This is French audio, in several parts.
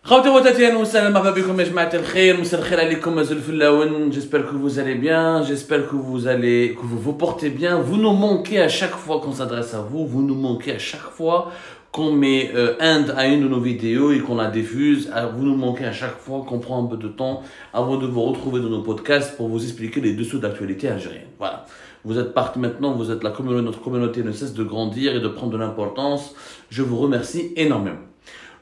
J'espère que vous allez bien, j'espère que vous vous portez bien. Vous nous manquez à chaque fois qu'on s'adresse à vous, vous nous manquez à chaque fois qu'on met end à une de nos vidéos et qu'on la diffuse. Vous nous manquez à chaque fois qu'on prend un peu de temps avant de vous retrouver dans nos podcasts pour vous expliquer les dessous d'actualité algérienne. Voilà. Vous êtes partis maintenant, vous êtes notre communauté ne cesse de grandir et de prendre de l'importance. Je vous remercie énormément.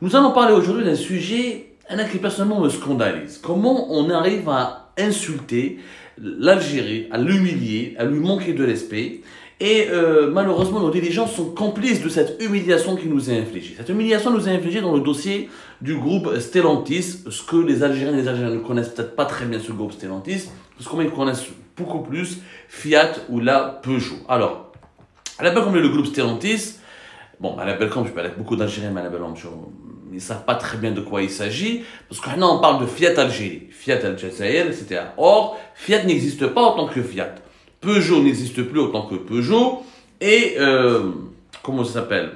Nous allons parler aujourd'hui d'un sujet qui personnellement me scandalise. Comment on arrive à insulter l'Algérie, à l'humilier, à lui manquer de respect. Et malheureusement, nos dirigeants sont complices de cette humiliation qui nous est infligée. Cette humiliation nous est infligée dans le dossier du groupe Stellantis, ce que les Algériens et les Algériens ne connaissent peut-être pas très bien ce groupe Stellantis, parce qu'ils connaissent beaucoup plus Fiat ou la Peugeot. Alors, à la belle comme le groupe Stellantis, bon, à la belle comme je parle avec beaucoup d'Algériens, mais à la belle comme ils ne savent pas très bien de quoi il s'agit, parce que maintenant on parle de Fiat Algérie, Fiat Algérie, etc. Or, Fiat n'existe pas en tant que Fiat. Peugeot n'existe plus en tant que Peugeot. Et, comment ça s'appelle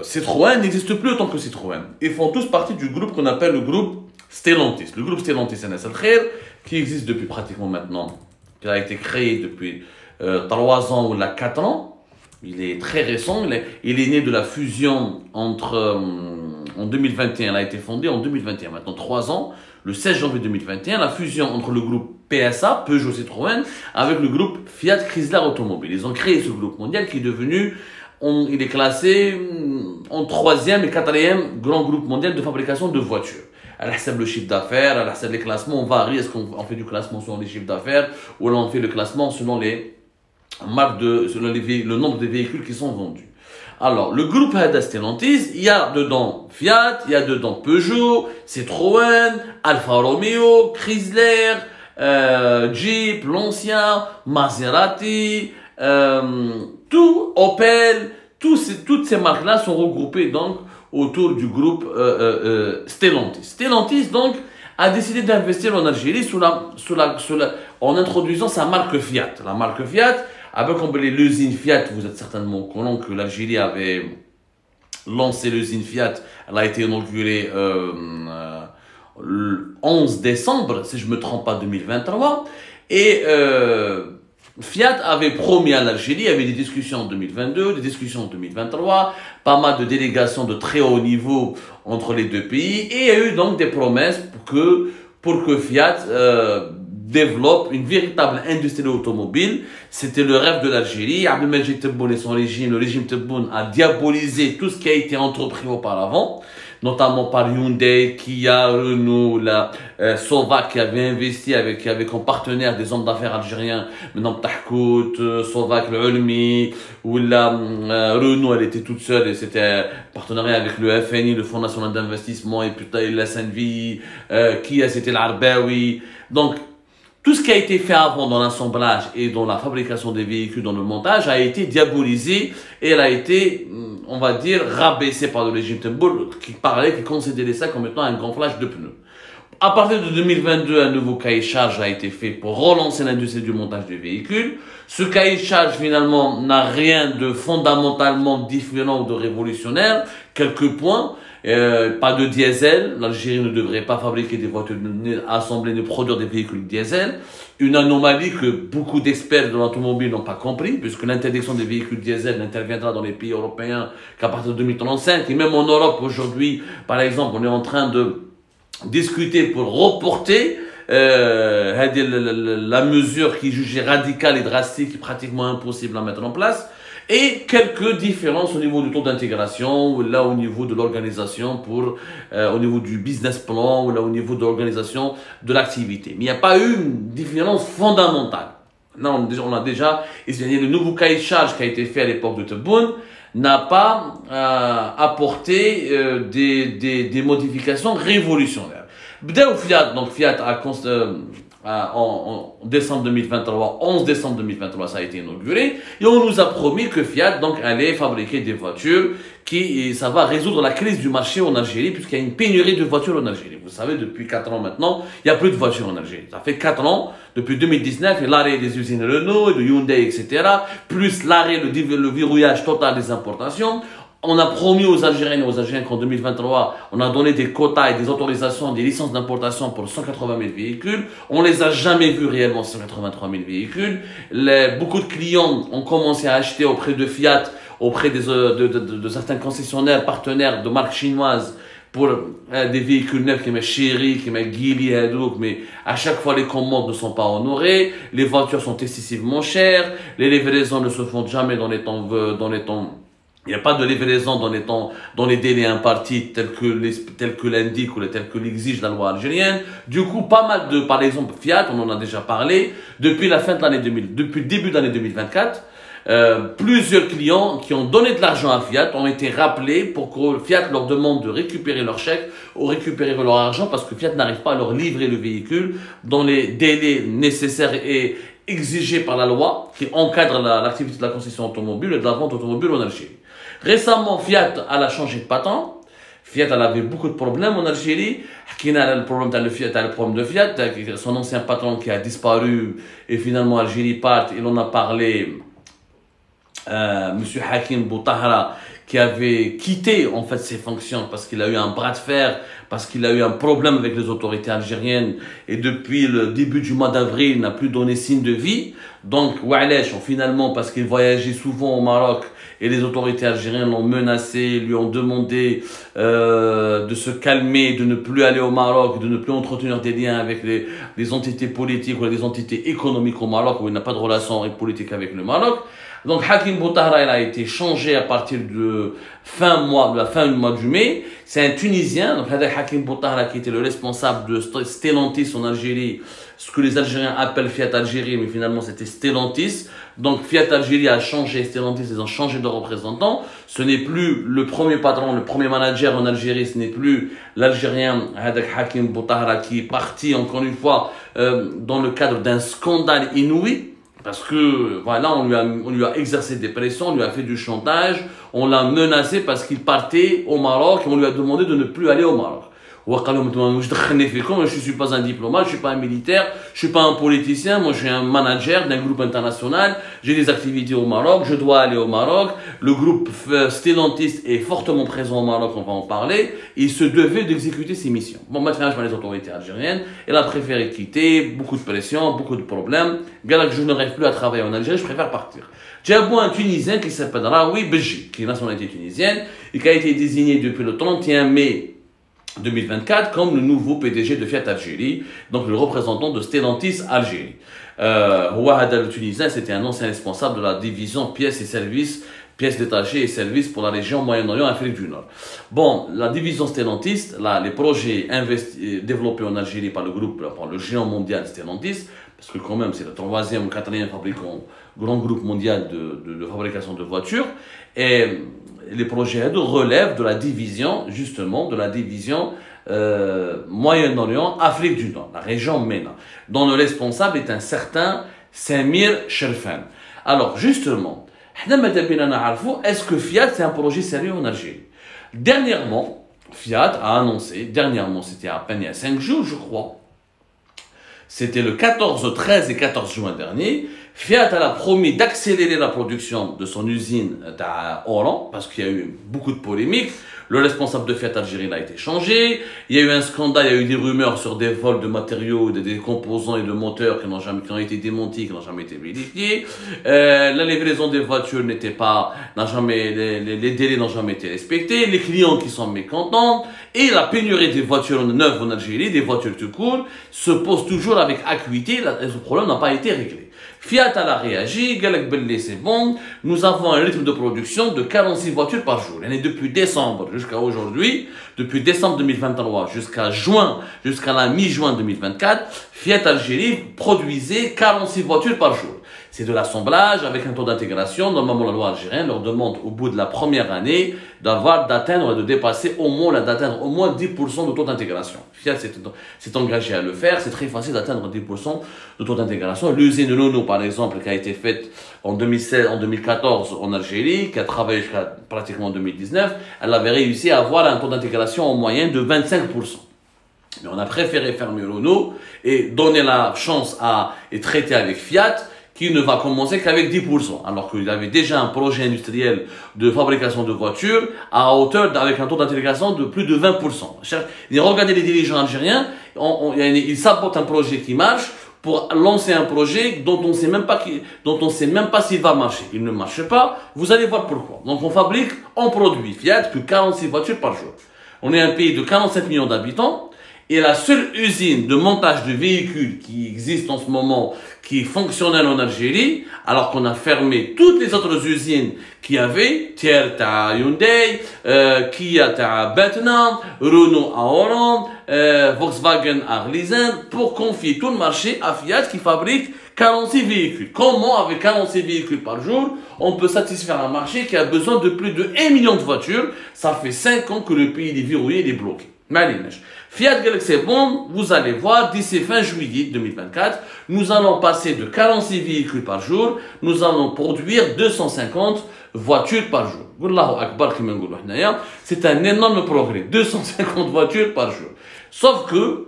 Citroën n'existe plus en tant que Citroën. Ils font tous partie du groupe qu'on appelle le groupe Stellantis. Le groupe Stellantis qui existe depuis pratiquement maintenant, qui a été créé depuis 3 ans ou 4 ans. Il est très récent, il est né de la fusion entre, en 2021, il a été fondé en 2021, maintenant 3 ans, le 16 janvier 2021, la fusion entre le groupe PSA, Peugeot Citroën, avec le groupe Fiat Chrysler Automobile. Ils ont créé ce groupe mondial qui est devenu, il est classé en 3e et 4e grand groupe mondial de fabrication de voitures. À la le chiffre d'affaires, à la les classements, on varie, est-ce qu'on fait du classement selon les chiffres d'affaires, ou là on fait le classement selon les selon le nombre de véhicules qui sont vendus. Alors, le groupe Stellantis, il y a dedans Fiat, il y a dedans Peugeot, Citroën, Alfa Romeo, Chrysler, Jeep, Lancia, Maserati, tout, Opel, toutes ces marques-là sont regroupées donc autour du groupe Stellantis. Stellantis donc a décidé d'investir en Algérie en introduisant sa marque Fiat. La marque Fiat, avec l'usine Fiat, vous êtes certainement au courant que l'Algérie avait lancé l'usine Fiat. Elle a été inaugurée le 11 décembre, si je ne me trompe pas, 2023. Et Fiat avait promis à l'Algérie, il y avait des discussions en 2022, des discussions en 2023, pas mal de délégations de très haut niveau entre les deux pays, et il y a eu donc des promesses pour que Fiat développe une véritable industrie automobile. C'était le rêve de l'Algérie. Abdelmajid Tebboune et son régime, le régime Tebboune a diabolisé tout ce qui a été entrepris auparavant, notamment par Hyundai, Kia, Renault, Sovac qui avait investi qui avait comme partenaire des hommes d'affaires algériens, maintenant Tahkout, Sovac, le Ulmi, ou Renault, elle était toute seule et c'était partenariat avec le FNI, le Fonds National d'Investissement, et putain, la SNV, Kia, c'était l'Arbaoui. Donc, tout ce qui a été fait avant dans l'assemblage et dans la fabrication des véhicules, dans le montage, a été diabolisé et elle a été, on va dire, rabaissée par le régime Tebboune qui considérait ça comme étant un gonflage de pneus. À partir de 2022, un nouveau cahier de charge a été fait pour relancer l'industrie du montage des véhicules. Ce cahier de charge, finalement, n'a rien de fondamentalement différent ou de révolutionnaire. Quelques points. Pas de diesel. L'Algérie ne devrait pas fabriquer des voitures, assembler, produire des véhicules diesel. Une anomalie que beaucoup d'experts de l'automobile n'ont pas compris, puisque l'interdiction des véhicules diesel n'interviendra dans les pays européens qu'à partir de 2035. Et même en Europe, aujourd'hui, par exemple, on est en train de discuter pour reporter la mesure qui est jugée radicale et drastique et pratiquement impossible à mettre en place. Et quelques différences au niveau du taux d'intégration, ou là au niveau de l'organisation, au niveau du business plan, ou là au niveau de l'organisation de l'activité. Mais il n'y a pas eu une différence fondamentale. Là, on a déjà essayé le nouveau cahier de charge qui a été fait à l'époque de Tebboune n'a pas apporté des modifications révolutionnaires. Fiat, donc Fiat en décembre 2023, 11 décembre 2023, ça a été inauguré. Et on nous a promis que Fiat donc allait fabriquer des voitures ça va résoudre la crise du marché en Algérie, puisqu'il y a une pénurie de voitures en Algérie. Vous savez, depuis 4 ans maintenant, il n'y a plus de voitures en Algérie. Ça fait 4 ans, depuis 2019, et l'arrêt des usines Renault, de Hyundai, etc., plus l'arrêt, le verrouillage total des importations. On a promis aux Algériennes et aux Algériens qu'en 2023, on a donné des quotas et des autorisations, des licences d'importation pour 180 000 véhicules. On les a jamais vus réellement, 183 000 véhicules. Beaucoup de clients ont commencé à acheter auprès de Fiat, auprès de certains concessionnaires partenaires de marques chinoises pour des véhicules neufs qui mettent Chery, qui mettent Geely, mais à chaque fois les commandes ne sont pas honorées, les voitures sont excessivement chères, les livraisons ne se font jamais dans les temps. Il n'y a pas de livraison dans les délais impartis tels que l'indique ou tels que l'exige la loi algérienne. Du coup, pas mal par exemple, Fiat, on en a déjà parlé, depuis la fin de l'année depuis le début de l'année 2024, plusieurs clients qui ont donné de l'argent à Fiat ont été rappelés pour que Fiat leur demande de récupérer leur chèque ou récupérer leur argent parce que Fiat n'arrive pas à leur livrer le véhicule dans les délais nécessaires et exigés par la loi qui encadre l'activité de la concession automobile et de la vente automobile en Algérie. Récemment, Fiat a changé de patron. Fiat elle avait beaucoup de problèmes en Algérie. Qui a le problème de Fiat, son ancien patron qui a disparu et finalement Algérie part. Il en a parlé. Monsieur Hakim Boutahra qui avait quitté en fait ses fonctions parce qu'il a eu un bras de fer, parce qu'il a eu un problème avec les autorités algériennes et depuis le début du mois d'avril il n'a plus donné signe de vie. Donc Oualech, finalement parce qu'il voyageait souvent au Maroc et les autorités algériennes l'ont menacé, lui ont demandé de se calmer, de ne plus aller au Maroc, de ne plus entretenir des liens avec les entités politiques ou les entités économiques au Maroc où il n'a pas de relation politique avec le Maroc. Donc Hakim Boutahra il a été changé à partir de la fin du mois de mai. C'est un Tunisien, donc Hakim Boutahra qui était le responsable de Stellantis en Algérie, ce que les Algériens appellent Fiat Algérie, mais finalement c'était Stellantis. Donc Fiat Algérie a changé, Stellantis ils ont changé de représentant. Ce n'est plus le premier patron, le premier manager en Algérie, ce n'est plus l'Algérien Hakim Boutahra qui est parti encore une fois dans le cadre d'un scandale inouï. Parce que, voilà, on lui a exercé des pressions, on lui a fait du chantage, on l'a menacé parce qu'il partait au Maroc et on lui a demandé de ne plus aller au Maroc. Je suis pas un diplomate, je suis pas un militaire, je suis pas un politicien, moi je suis un manager d'un groupe international, j'ai des activités au Maroc, je dois aller au Maroc, le groupe Stellantis est fortement présent au Maroc, on va en parler, il se devait d'exécuter ses missions. Bon, maintenant je vois les autorités algériennes, elle a préféré quitter, beaucoup de pression, beaucoup de problèmes, bien que je ne rêve plus à travailler en Algérie, je préfère partir. J'ai un Tunisien qui s'appelle Raoui Beji, qui est nationalité tunisienne, et qui a été désigné depuis le 31 mai 2024 comme le nouveau PDG de Fiat Algérie, donc le représentant de Stellantis Algérie. Ouahad al-Tunisien, c'était un ancien responsable de la division pièces et services, pièces détachées et services pour la région Moyen-Orient, Afrique du Nord. Bon, la division Stellantis, là, les projets développés en Algérie par le groupe, par le géant mondial Stellantis, parce que quand même c'est le 3e ou 4e grand groupe mondial de fabrication de voitures, et les projets relèvent de la division, justement, de la division Moyen-Orient, Afrique du Nord, la région MENA, dont le responsable est un certain Samir Sherfan. Alors, justement, est-ce que Fiat, c'est un projet sérieux en Algérie? Dernièrement, Fiat a annoncé, c'était à peine il y a 5 jours, je crois, c'était le 13 et 14 juin dernier, Fiat a promis d'accélérer la production de son usine à Oran, parce qu'il y a eu beaucoup de polémiques. Le responsable de Fiat Algérie a été changé. Il y a eu un scandale, il y a eu des rumeurs sur des vols de matériaux, des composants et de moteurs qui ont été démontés, qui n'ont jamais été vérifiés. La livraison des voitures les délais n'ont jamais été respectés. Les clients qui sont mécontents. Et la pénurie des voitures neuves en Algérie, des voitures tout court, se pose toujours avec acuité. Ce problème n'a pas été réglé. Fiat a réagi, c'est bon, nous avons un rythme de production de 46 voitures par jour. Et depuis décembre jusqu'à aujourd'hui, depuis décembre 2023 jusqu'à la mi-juin 2024, Fiat Algérie produisait 46 voitures par jour. C'est de l'assemblage avec un taux d'intégration. Normalement, la loi algérienne leur demande au bout de la première année de dépasser au moins 10% de taux d'intégration. Fiat s'est engagé à le faire. C'est très facile d'atteindre 10% de taux d'intégration. L'usine de Renault, par exemple, qui a été faite en 2014 en Algérie, qui a travaillé jusqu'à pratiquement 2019, elle avait réussi à avoir un taux d'intégration en moyenne de 25%. Mais on a préféré fermer Renault et donner la chance et traiter avec Fiat, qui ne va commencer qu'avec 10%, alors qu'il avait déjà un projet industriel de fabrication de voitures à hauteur, avec un taux d'intégration de plus de 20%. Et regardez les dirigeants algériens, ils sabotent un projet qui marche pour lancer un projet dont on sait même pas s'il va marcher. Il ne marche pas, vous allez voir pourquoi. Donc on fabrique, on produit, Fiat, que 46 voitures par jour. On est un pays de 47 millions d'habitants, et la seule usine de montage de véhicules qui existe en ce moment, qui est fonctionnelle en Algérie, alors qu'on a fermé toutes les autres usines qu'il y avait, Thiers à Hyundai, Kia à Betna, Renault à Oran, Volkswagen à Gleason, pour confier tout le marché à Fiat qui fabrique 46 véhicules. Comment, avec 46 véhicules par jour, on peut satisfaire un marché qui a besoin de plus de 1 million de voitures? Ça fait 5 ans que le pays est verrouillé, il est bloqué. Fiat Galaxy, bon, vous allez voir, d'ici fin juillet 2024, nous allons passer de 46 véhicules par jour, nous allons produire 250 voitures par jour. C'est un énorme progrès, 250 voitures par jour. Sauf que,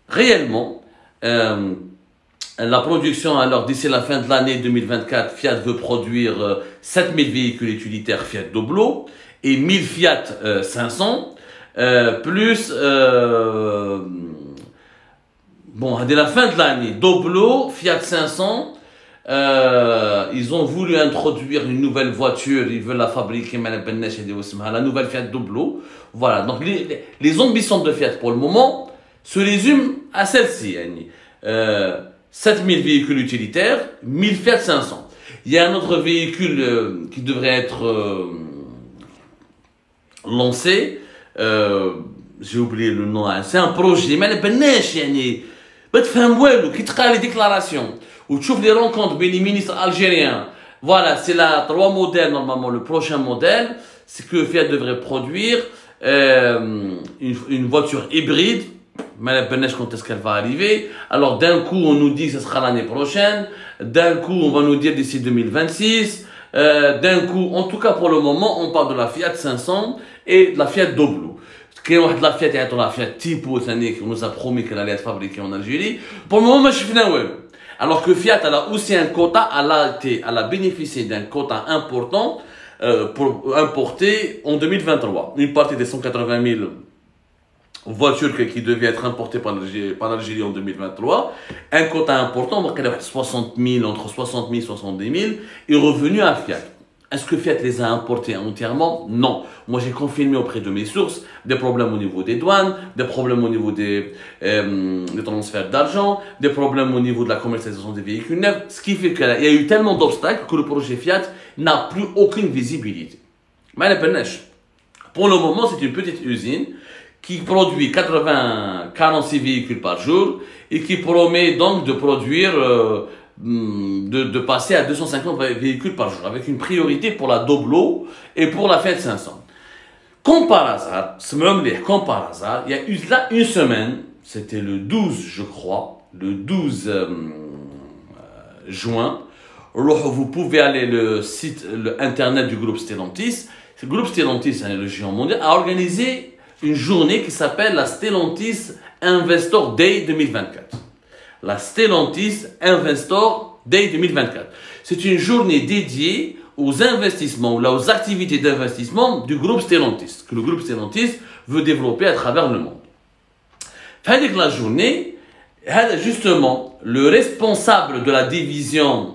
réellement, la production, alors d'ici la fin de l'année 2024, Fiat veut produire 7000 véhicules utilitaires Fiat Doblo et 1000 Fiat 500. Plus, bon, dès la fin de l'année, Doblo, Fiat 500, ils ont voulu introduire une nouvelle voiture, ils veulent la fabriquer, la nouvelle Fiat Doblo. Voilà, donc les ambitions de Fiat pour le moment se résument à celle-ci. 7000 véhicules utilitaires, 1000 Fiat 500. Il y a un autre véhicule qui devrait être lancé. J'ai oublié le nom, c'est un projet, mais qui traite les déclarations, ou tu les rencontres avec les ministres algériens. Voilà, c'est la 3 modèles normalement, le prochain modèle, c'est que Fiat devrait produire une voiture hybride, mais quand est-ce qu'elle va arriver? Alors d'un coup on nous dit que ce sera l'année prochaine, d'un coup on va nous dire d'ici 2026, d'un coup, en tout cas pour le moment, on parle de la Fiat 500 et de la Fiat Doblo. La Fiat Tipo, qu'on nous a promis qu'elle allait être fabriquée en Algérie. Pour le moment, je suis fini. Alors que Fiat, elle a aussi un quota, elle a bénéficié d'un quota important pour importer en 2023. Une partie des 180 000 voitures qui devaient être importées par l'Algérie en 2023. Un quota important, donc 60 000, entre 60 000 et 70 000, est revenu à Fiat. Est-ce que Fiat les a importés entièrement? Non. Moi, j'ai confirmé auprès de mes sources des problèmes au niveau des douanes, des problèmes au niveau des transferts d'argent, des problèmes au niveau de la commercialisation des véhicules neufs, ce qui fait qu'il y a eu tellement d'obstacles que le projet Fiat n'a plus aucune visibilité. Mais pour le moment, c'est une petite usine qui produit 46 véhicules par jour et qui promet donc de produire de passer à 250 véhicules par jour, avec une priorité pour la Doblo et pour la Fiat 500. Comme par hasard, il y a eu là une semaine, c'était le 12, je crois, le 12 juin, vous pouvez aller le site internet du groupe Stellantis. Le groupe Stellantis, le géant mondial, a organisé une journée qui s'appelle la Stellantis Investor Day 2024. La Stellantis Investor Day 2024. C'est une journée dédiée aux investissements ou aux activités d'investissement du groupe Stellantis, que le groupe Stellantis veut développer à travers le monde. Avec la journée, justement, le responsable de la division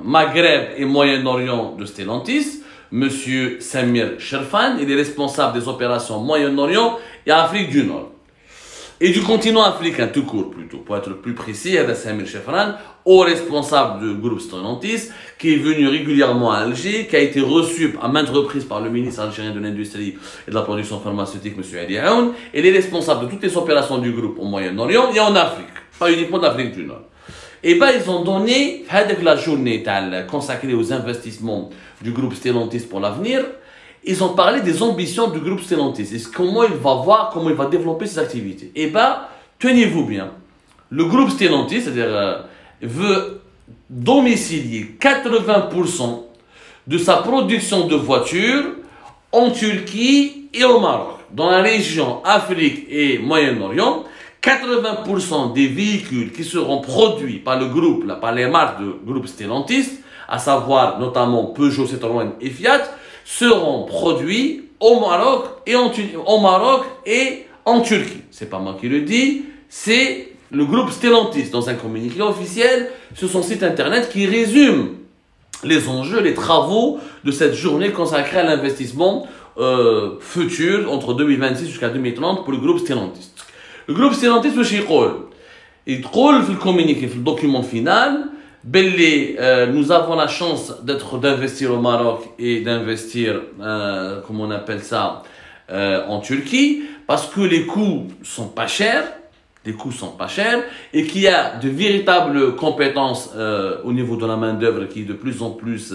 Maghreb et Moyen-Orient de Stellantis, Monsieur Samir Sherfan, il est responsable des opérations Moyen-Orient et Afrique du Nord. Et du continent africain tout court plutôt, pour être plus précis, il y a Samir Sherfan, au responsable du groupe Stellantis, qui est venu régulièrement à Alger, qui a été reçu à maintes reprises par le ministre algérien de l'Industrie et de la Production pharmaceutique, M. Ali Aoun, et les responsables de toutes les opérations du groupe au Moyen-Orient et en Afrique, pas uniquement d'Afrique du Nord. Et bien, ils ont donné, avec la journée consacrée aux investissements du groupe Stellantis pour l'avenir, ils ont parlé des ambitions du groupe Stellantis, et comment il va voir, comment il va développer ses activités. Et bien, tenez-vous bien, le groupe Stellantis, c'est-à-dire, veut domicilier 80% de sa production de voitures en Turquie et au Maroc. Dans la région Afrique et Moyen-Orient, 80% des véhicules qui seront produits par le groupe, par les marques de groupe Stellantis, à savoir notamment Peugeot, Citroën et Fiat, seront produits au Maroc et en Turquie. C'est pas moi qui le dis, c'est le groupe Stellantis dans un communiqué officiel sur son site internet qui résume les enjeux, les travaux de cette journée consacrée à l'investissement futur entre 2026 jusqu'à 2030 pour le groupe Stellantis. Le groupe Stellantis, il trouve le communiqué, le document final, nous avons la chance d'investir au Maroc et d'investir, comment on appelle ça, en Turquie, parce que les coûts sont pas chers, et qu'il y a de véritables compétences au niveau de la main-d'œuvre qui est de plus en plus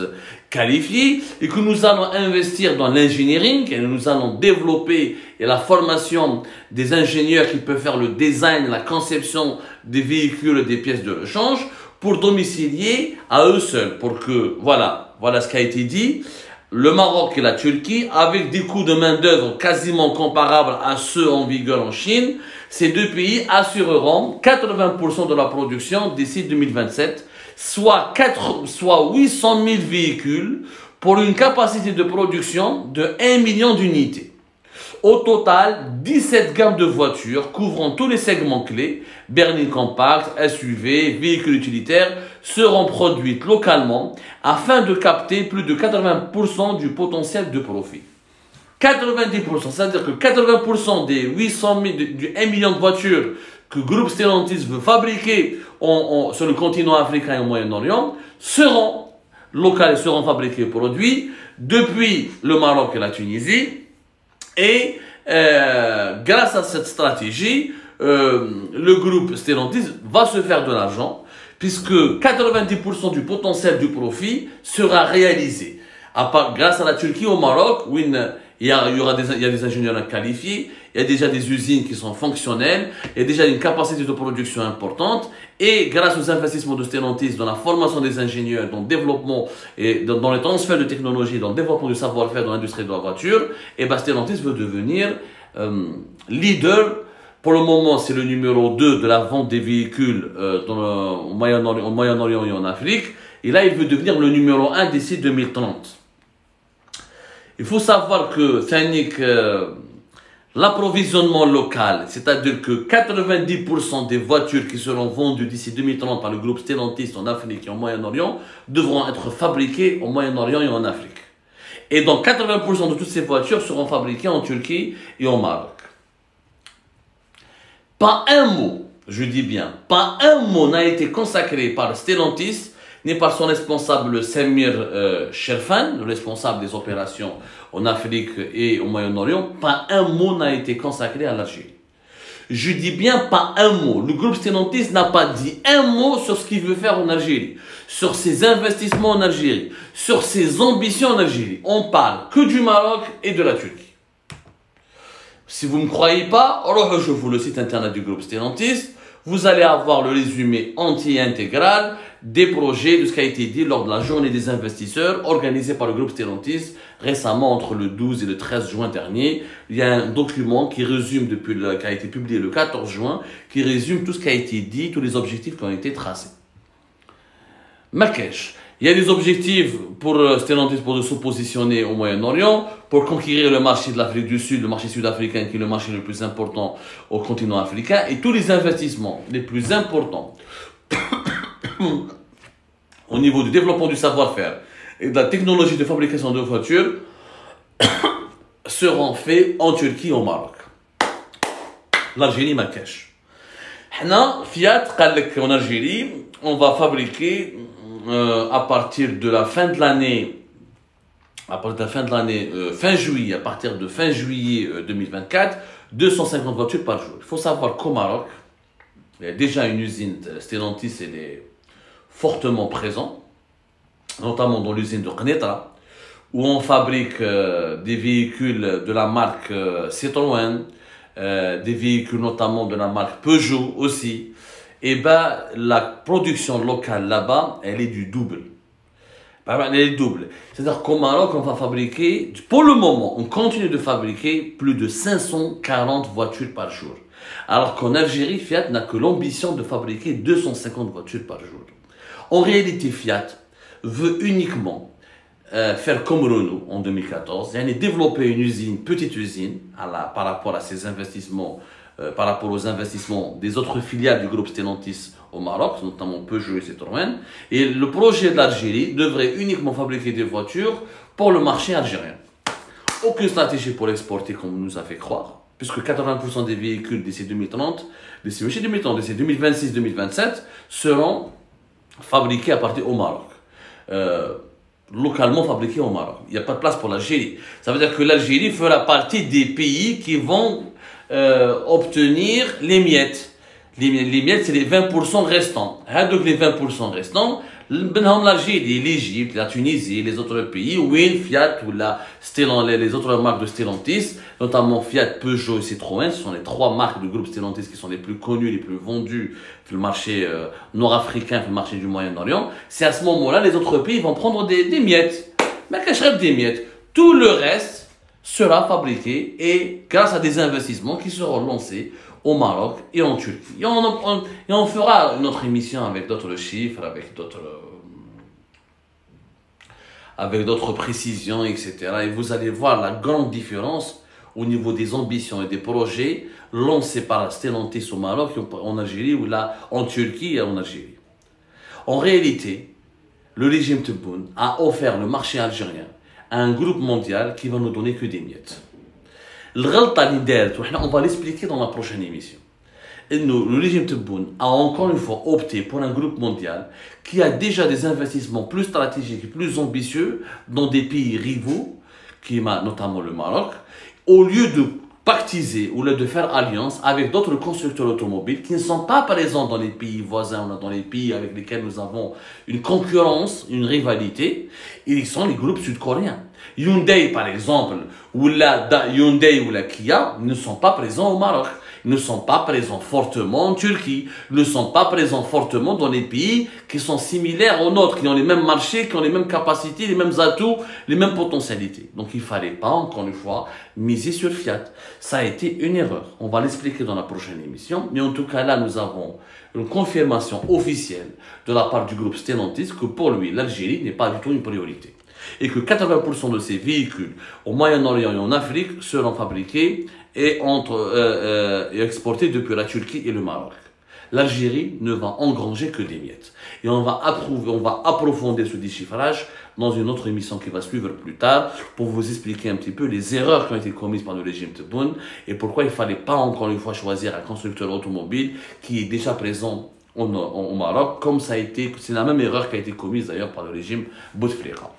qualifiée, et que nous allons investir dans l'engineering, et nous allons développer et la formation des ingénieurs qui peuvent faire le design, la conception des véhicules, des pièces de rechange, pour domicilier à eux seuls, pour que, voilà ce qui a été dit, le Maroc et la Turquie, avec des coûts de main-d'œuvre quasiment comparables à ceux en vigueur en Chine, ces deux pays assureront 80% de la production d'ici 2027, soit 800 000 véhicules pour une capacité de production de 1 million d'unités. Au total, 17 gammes de voitures couvrant tous les segments clés, berlines compactes, SUV, véhicules utilitaires, seront produites localement afin de capter plus de 80% du potentiel de profit. 90%, c'est-à-dire que 80% des 800 000, du 1 million de voitures que le groupe Stellantis veut fabriquer sur le continent africain et au Moyen-Orient seront locales et seront fabriquées et produits depuis le Maroc et la Tunisie. Et grâce à cette stratégie, le groupe Stellantis va se faire de l'argent puisque 90% du potentiel du profit sera réalisé. Grâce à la Turquie au Maroc, où il y a des ingénieurs qualifiés, il y a déjà des usines qui sont fonctionnelles, il y a déjà une capacité de production importante, et grâce aux investissements de Stellantis dans la formation des ingénieurs, dans le développement et dans le transfert de technologie, dans le développement du savoir-faire dans l'industrie de la voiture, et Stellantis veut devenir leader. Pour le moment, c'est le numéro 2 de la vente des véhicules au Moyen-Orient et en Afrique, et là, il veut devenir le numéro 1 d'ici 2030. Il faut savoir que l'approvisionnement local, c'est-à-dire que 90% des voitures qui seront vendues d'ici 2030 par le groupe Stellantis en Afrique et au Moyen-Orient devront être fabriquées au Moyen-Orient et en Afrique. Et donc 80% de toutes ces voitures seront fabriquées en Turquie et au Maroc. Pas un mot, je dis bien, pas un mot n'a été consacré par Stellantis ni par son responsable Samir Sherfan, le responsable des opérations en Afrique et au Moyen-Orient. Pas un mot n'a été consacré à l'Algérie. Je dis bien pas un mot. Le groupe Stellantis n'a pas dit un mot sur ce qu'il veut faire en Algérie, sur ses investissements en Algérie, sur ses ambitions en Algérie. On parle que du Maroc et de la Turquie. Si vous ne me croyez pas, je vous le site internet du groupe Stellantis. Vous allez avoir le résumé entier et intégral des projets, de ce qui a été dit lors de la journée des investisseurs organisée par le groupe Stellantis récemment entre le 12 et le 13 juin dernier. Il y a un document qui résume, qui a été publié le 14 juin, qui résume tout ce qui a été dit, tous les objectifs qui ont été tracés. Marrakech. Il y a des objectifs pour Stellantis pour se positionner au Moyen-Orient, pour conquérir le marché de l'Afrique du Sud, le marché sud-africain qui est le marché le plus important au continent africain, et tous les investissements les plus importants au niveau du développement du savoir-faire et de la technologie de fabrication de voitures seront faits en Turquie et au Maroc. L'Algérie, Marrakech. Fiat, en Algérie, on va fabriquer à partir de la fin de l'année, fin juillet, à partir de fin juillet 2024, 250 voitures par jour. Il faut savoir qu'au Maroc, il y a déjà une usine Stellantis, elle est fortement présente, notamment dans l'usine de Knetra, où on fabrique des véhicules de la marque Citroën, des véhicules notamment de la marque Peugeot aussi. Et la production locale là-bas, elle est du double. Elle est double. C'est-à-dire qu'au Maroc, on va fabriquer, pour le moment, on continue de fabriquer plus de 540 voitures par jour. Alors qu'en Algérie, Fiat n'a que l'ambition de fabriquer 250 voitures par jour. En réalité, Fiat veut uniquement faire comme Renault en 2014, et développer une usine, petite usine, par rapport à ses investissements, par rapport aux investissements des autres filiales du groupe Stellantis au Maroc, notamment Peugeot et Citroën. Et le projet de l'Algérie devrait uniquement fabriquer des voitures pour le marché algérien. Aucune stratégie pour l'exporter comme on nous a fait croire, puisque 80% des véhicules d'ici 2030, d'ici 2026-2027, seront fabriqués à partir au Maroc. Localement fabriqués au Maroc. Il n'y a pas de place pour l'Algérie. Ça veut dire que l'Algérie fera partie des pays qui vont obtenir les miettes. Les miettes, c'est les 20% restants. Donc les 20% restants, l'Algérie, l'Égypte, la Tunisie, les autres pays, Win, Fiat ou les autres marques de Stellantis, notamment Fiat, Peugeot et Citroën, ce sont les trois marques du groupe Stellantis qui sont les plus connues, les plus vendues sur le marché nord-africain, sur le marché du Moyen-Orient. C'est à ce moment-là, les autres pays vont prendre des miettes. Mais qu'est-ce que des miettes? Tout le reste sera fabriqué et grâce à des investissements qui seront lancés au Maroc et en Turquie. Et on fera une autre émission avec d'autres chiffres, avec d'autres précisions, etc. Et vous allez voir la grande différence au niveau des ambitions et des projets lancés par Stellantis au Maroc, en Algérie, ou là en Turquie et en Algérie. En réalité, le régime Tebboune a offert le marché algérien à un groupe mondial qui va nous donner que des miettes. On va l'expliquer dans la prochaine émission. Et le régime Tebboune a encore une fois opté pour un groupe mondial qui a déjà des investissements plus stratégiques et plus ambitieux dans des pays rivaux, notamment le Maroc, au lieu de pactiser ou de faire alliance avec d'autres constructeurs automobiles qui ne sont pas présents dans les pays voisins ou dans les pays avec lesquels nous avons une concurrence, une rivalité. Ils sont les groupes sud-coréens. Hyundai, par exemple, Hyundai ou la Kia ne sont pas présents au Maroc. Ils ne sont pas présents fortement en Turquie. Ils ne sont pas présents fortement dans les pays qui sont similaires aux nôtres, qui ont les mêmes marchés, qui ont les mêmes capacités, les mêmes atouts, les mêmes potentialités. Donc il ne fallait pas, encore une fois, miser sur Fiat. Ça a été une erreur. On va l'expliquer dans la prochaine émission. Mais en tout cas, là, nous avons une confirmation officielle de la part du groupe Stellantis que pour lui, l'Algérie n'est pas du tout une priorité. Et que 80% de ces véhicules au Moyen-Orient et en Afrique seront fabriqués et exportés depuis la Turquie et le Maroc. L'Algérie ne va engranger que des miettes. Et on va approfondir ce déchiffrage dans une autre émission qui va suivre plus tard pour vous expliquer un petit peu les erreurs qui ont été commises par le régime Tebboune et pourquoi il ne fallait pas encore une fois choisir un constructeur automobile qui est déjà présent au Maroc, comme c'est la même erreur qui a été commise d'ailleurs par le régime Bouteflika.